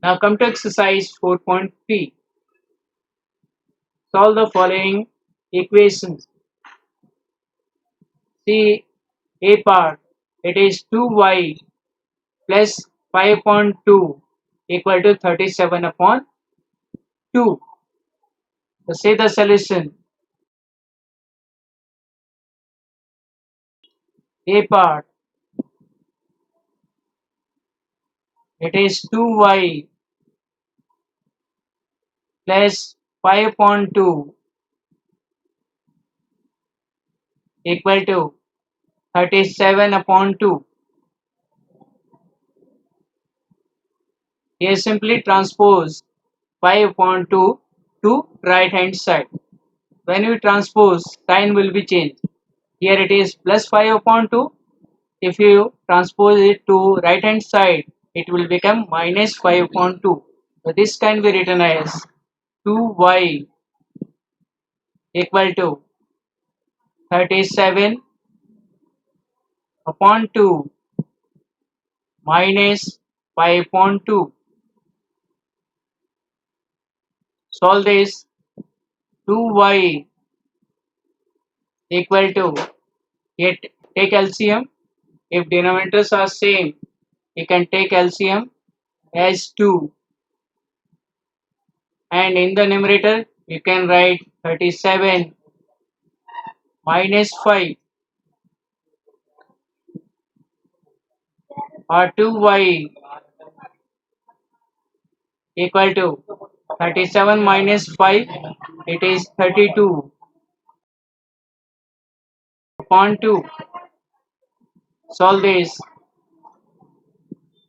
Now come to exercise 4.3. Solve the following equations. See A part. It is 2y plus 5 upon 2 equal to 37 upon 2. So say the solution. A part. It is 2y plus 5 upon 2 equal to 37 upon 2. Here simply transpose 5 upon 2 to right hand side. When we transpose, sign will be changed. Here it is plus 5 upon 2. If you transpose it to right hand side, it will become minus 5 upon 2. So this can be written as 2y equal to 37 upon 2 minus 5 upon 2. Solve this. 2y equal to, yet take LCM. If denominators are same, you can take LCM as 2, and in the numerator you can write 37 minus 5, or 2y equal to 37 minus 5, it is 32 upon 2. Solve this.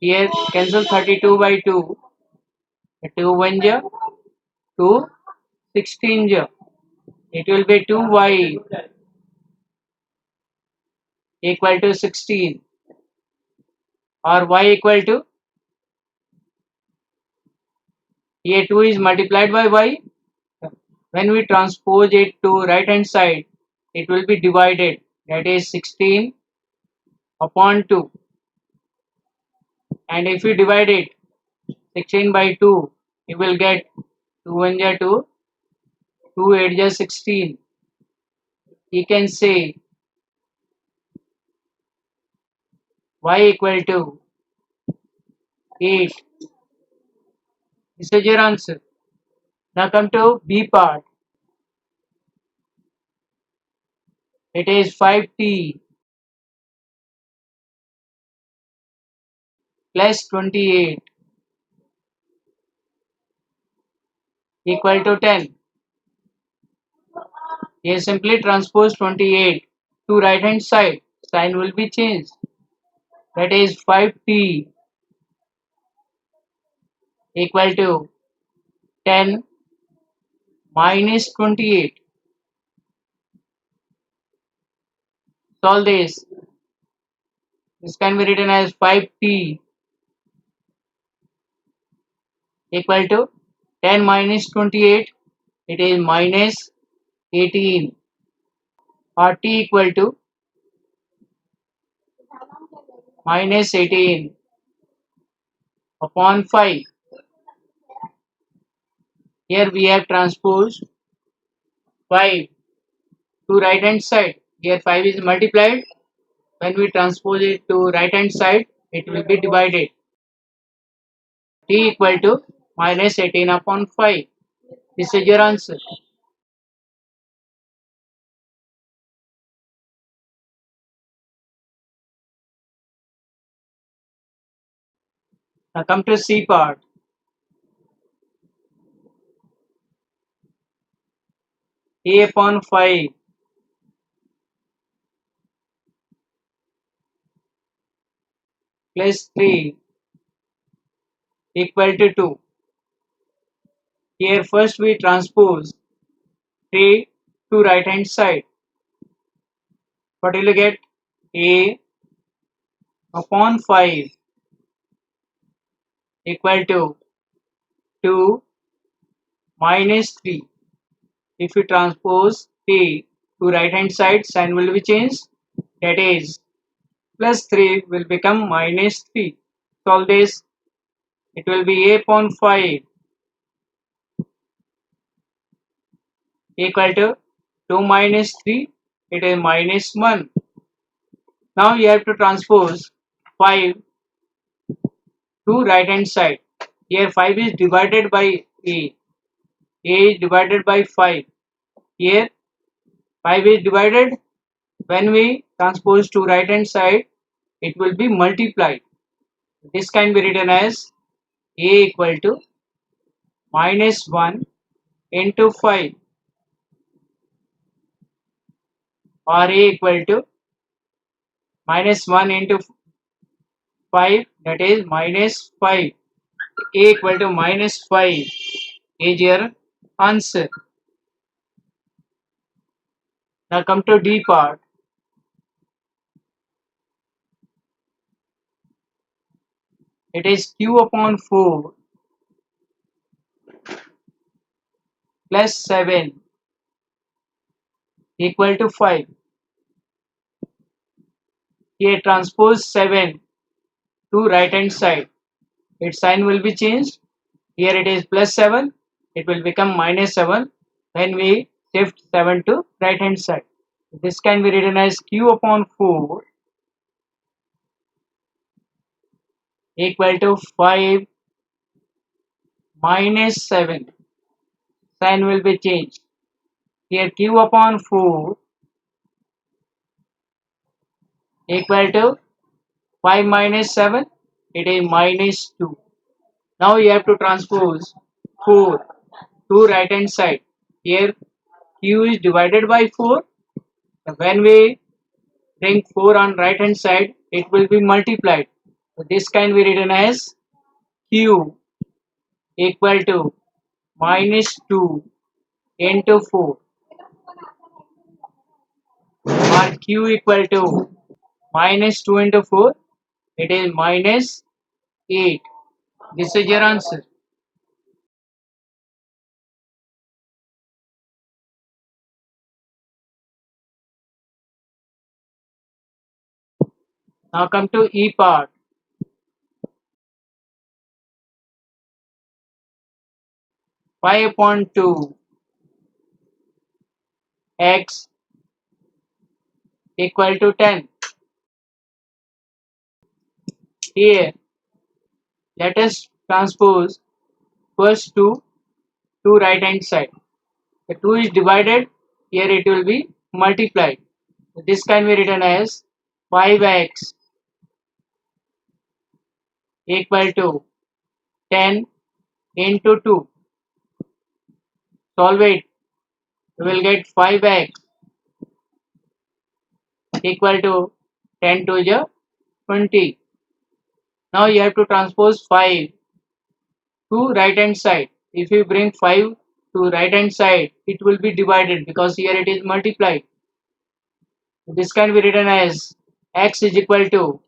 Here cancel 32 by 2. 2 1 ja, 2 16 ja. It will be 2y equal to 16, or y equal to, here 2 is multiplied by y. When we transpose it to right hand side, it will be divided, that is 16 upon 2. And if you divide it 16 by 2, you will get 2 1 ja 2, 2 8 ja 16. You can say y equal to 8. This is your answer. Now come to B part. It is 5t plus 28 equal to 10. Here simply transpose 28 to right hand side. Sign will be changed. That is 5t equal to 10 minus 28. Solve this. This can be written as 5t equal to 10 minus 28. It is minus 18, or t equal to minus 18 upon 5. Here we have transposed 5 to right hand side. Here 5 is multiplied. When we transpose it to right hand side, it will be divided. T equal to minus 18 upon 5. This is your answer. Now come to C part. A upon 5 plus 3 equal to 2. Here first we transpose 3 to right hand side. What will you get? A upon 5 equal to 2 minus 3. If you transpose t to right hand side, sign will be changed. That is plus 3 will become minus 3. Solve this. It will be a upon 5 equal to 2 minus 3. It is minus 1. Now you have to transpose 5 to right hand side. Here 5 is divided by a. A is divided by 5. Here 5 is divided. When we transpose to right hand side, it will be multiplied. This can be written as a equal to minus 1 into 5, or a equal to minus 1 into 5, that is minus 5. A equal to minus 5 is your answer. Now come to D part. It is q upon 4 plus 7 equal to 5. Here transpose 7 to right hand side. Its sign will be changed. Here it is plus 7. It will become minus 7 when we shift 7 to right hand side. This can be written as q upon 4 equal to 5 minus 7. Sign will be changed. Here q upon 4 equal to 5 minus 7. It is minus 2. Now you have to transpose 4 to right hand side. Here q is divided by 4. When we bring 4 on right hand side, it will be multiplied. So this can be written as q equal to minus 2 into 4, or q equal to minus 2 into 4, it is minus 8. This is your answer. Now come to E part. Pi upon 2 x equal to 10. Here let us transpose first 2 to right hand side. The 2 is divided, here it will be multiplied. This can be written as 5x equal to 10 into 2. Solve it. We will get 5x equal to 10 to the 20. Now you have to transpose 5 to right hand side. If you bring 5 to right hand side, it will be divided because here it is multiplied. This can be written as x is equal to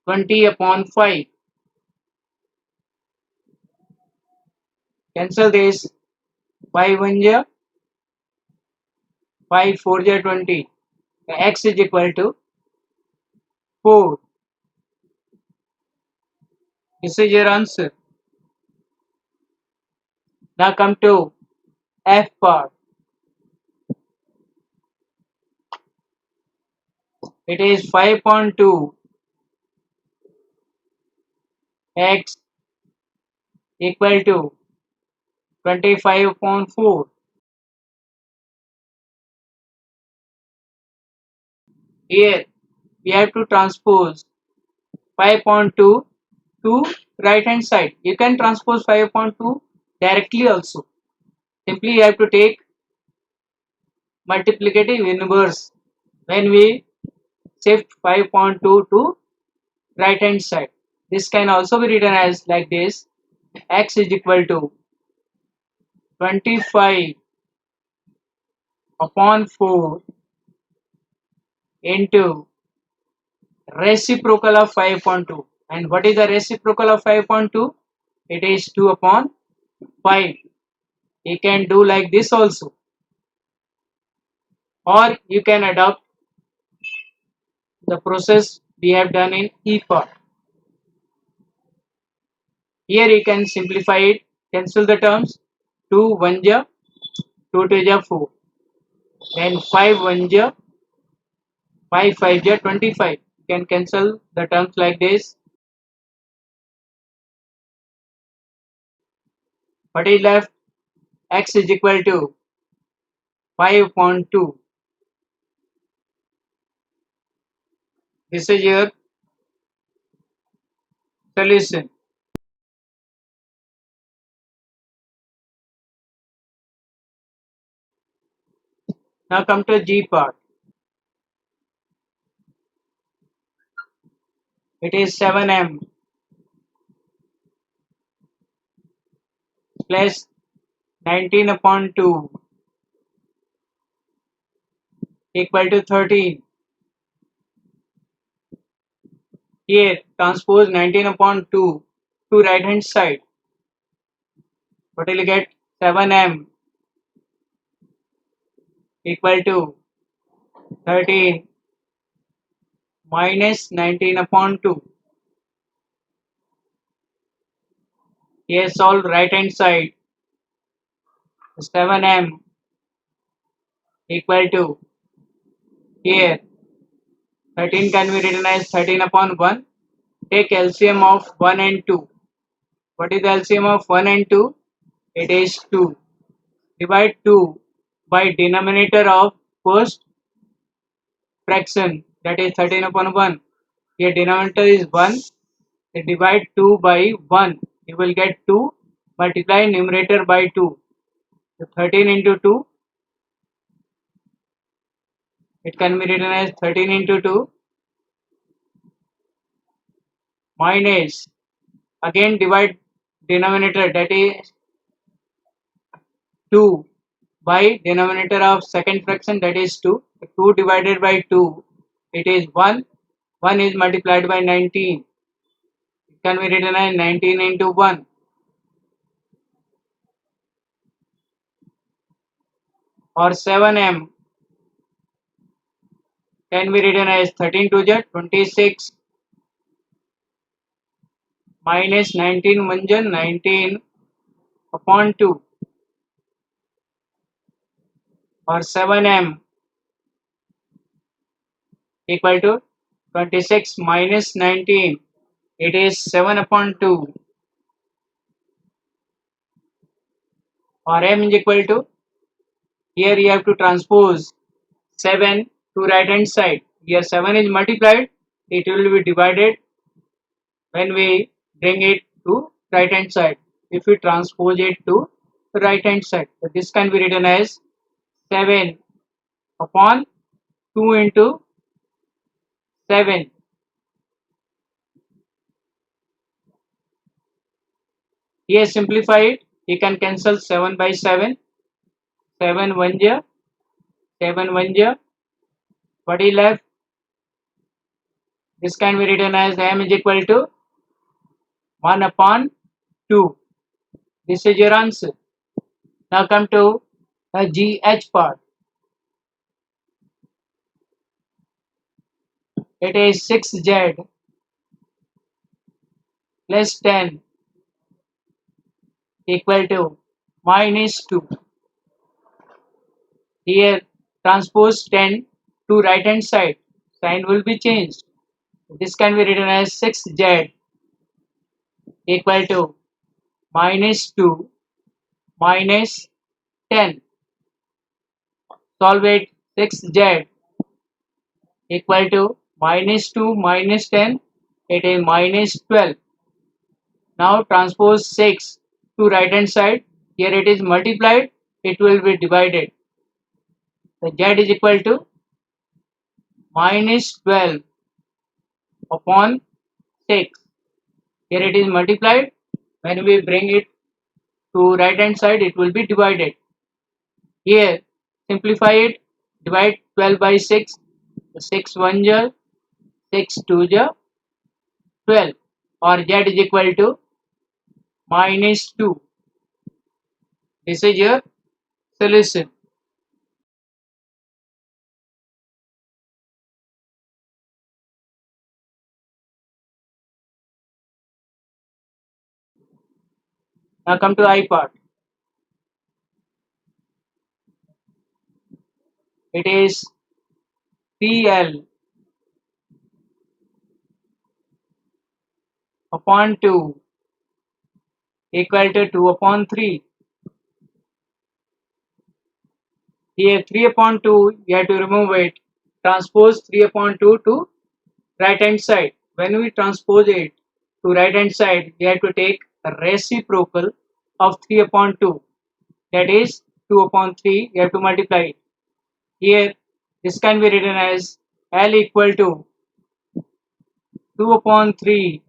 20 upon 5. Cancel this. 5 1 ja, 5 4 ja 20. X is equal to 4. This is your answer. Now come to F part. It is 5 upon 2 x equal to 25 upon 4. Here we have to transpose 5 upon 2 to right hand side. You can transpose 5 upon 2 directly also. Simply you have to take multiplicative inverse when we shift 5 upon 2 to right hand side. This can also be written as like this: x is equal to 25 upon 4 into reciprocal of 5 upon 2. And what is the reciprocal of 5 upon 2? It is 2 upon 5. You can do like this also, or you can adopt the process we have done in E part. Here you can simplify it, cancel the terms. 2 1 ja, 2 2 ja 4. Then 5 1 ja, 5 5 ja 25. You can cancel the terms like this. What is left? X is equal to 5 upon 2. This is your solution. Now come to G part. It is 7m plus 19 upon 2 equal to 13. Here transpose 19 upon 2 to right hand side. What will you get? 7m equal to 13 minus 19 upon 2. Here solve right hand side. 7m equal to, here 13 can be written as 13 upon 1. Take LCM of 1 and 2. What is the LCM of 1 and 2? It is 2. Divide 2 by denominator of first fraction, that is 13 upon 1. Here denominator is 1. So divide 2 by 1. You will get 2. Multiply numerator by 2. So 13 into 2. It can be written as 13 into 2 minus, again divide denominator, that is 2 by denominator of second fraction, that is 2. 2 divided by 2, it is 1. 1 is multiplied by 19. It can be written as 19 into 1. Or 7m can be written as 13 to the 26 minus 19 1 ja 19 upon 2. Or 7m equal to 26 minus 19. It is 7 upon 2. Or m is equal to, here you have to transpose 7 to right hand side. Here 7 is multiplied, it will be divided when we bring it to right hand side. If we transpose it to right hand side, so this can be written as 7 upon 2 into 7. Here simplify it, you can cancel 7 by 7. 7 1 ja, 7 1 ja. What is left? This can be written as m is equal to 1 upon 2. This is your answer. Now come to the GH part. It is 6z plus 10 equal to minus 2. Here transpose 10 to right hand side. Sign will be changed. This can be written as 6z equal to minus 2 minus 10. Solve it. 6z equal to minus 2 minus 10. It is minus 12. Now transpose 6 to right hand side. Here it is multiplied. It will be divided. The z is equal to minus 12 upon 6. Here it is multiplied. When we bring it to right hand side, it will be divided. Here simplify it. Divide 12 by 6. 6 1 ja, 6 2 ja 12. Or z is equal to minus 2. This is your solution. Now come to I part. It is 3L upon 2 equal to 2 upon 3. Here 3 upon 2, you have to remove it. Transpose 3 upon 2 to right hand side. When we transpose it to right hand side, we have to take a reciprocal of 3 upon 2. That is 2 upon 3, you have to multiply it. Here, this can be written as L equal to 2 upon 3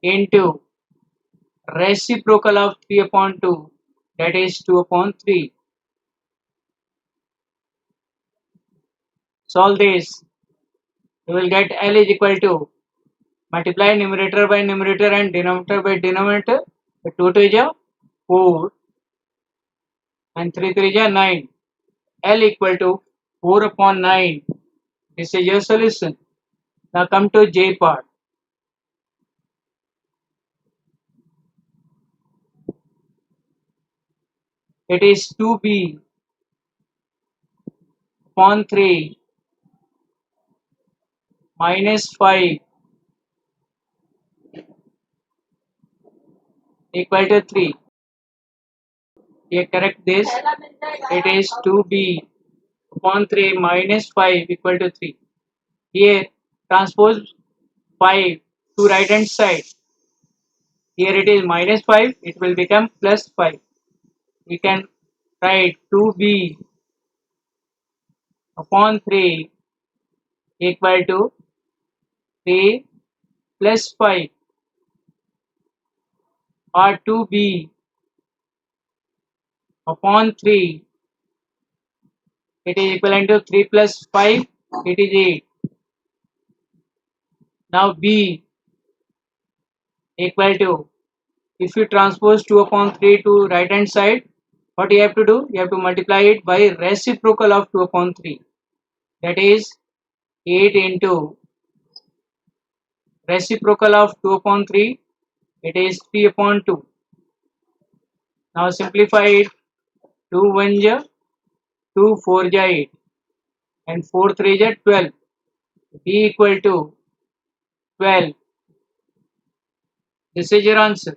into reciprocal of 3 upon 2, that is 2 upon 3. Solve this, you will get L is equal to multiply numerator by numerator and denominator by denominator. The 2 to is 4 and 3 3 is 9. L equal to 4 upon 9. This is your solution. Now come to J part. It is 2B upon 3 minus 5 equal to 3. Here correct this. It is 2B upon 3 minus 5 equal to 3. Here transpose 5 to right hand side. Here it is minus 5, it will become plus 5. We can write 2B upon 3 equal to 3 plus 5, or 2B upon 3, it is equivalent to 3 plus 5, it is 8. Now B equal to, if you transpose 2 upon 3 to right hand side, what you have to do? You have to multiply it by reciprocal of 2 upon 3. That is 8 into reciprocal of 2 upon 3, it is 3 upon 2. Now simplify it. 2 1 ja, 2 4 ja 8 and 4 3 ja 12. B equal to 12. This is your answer.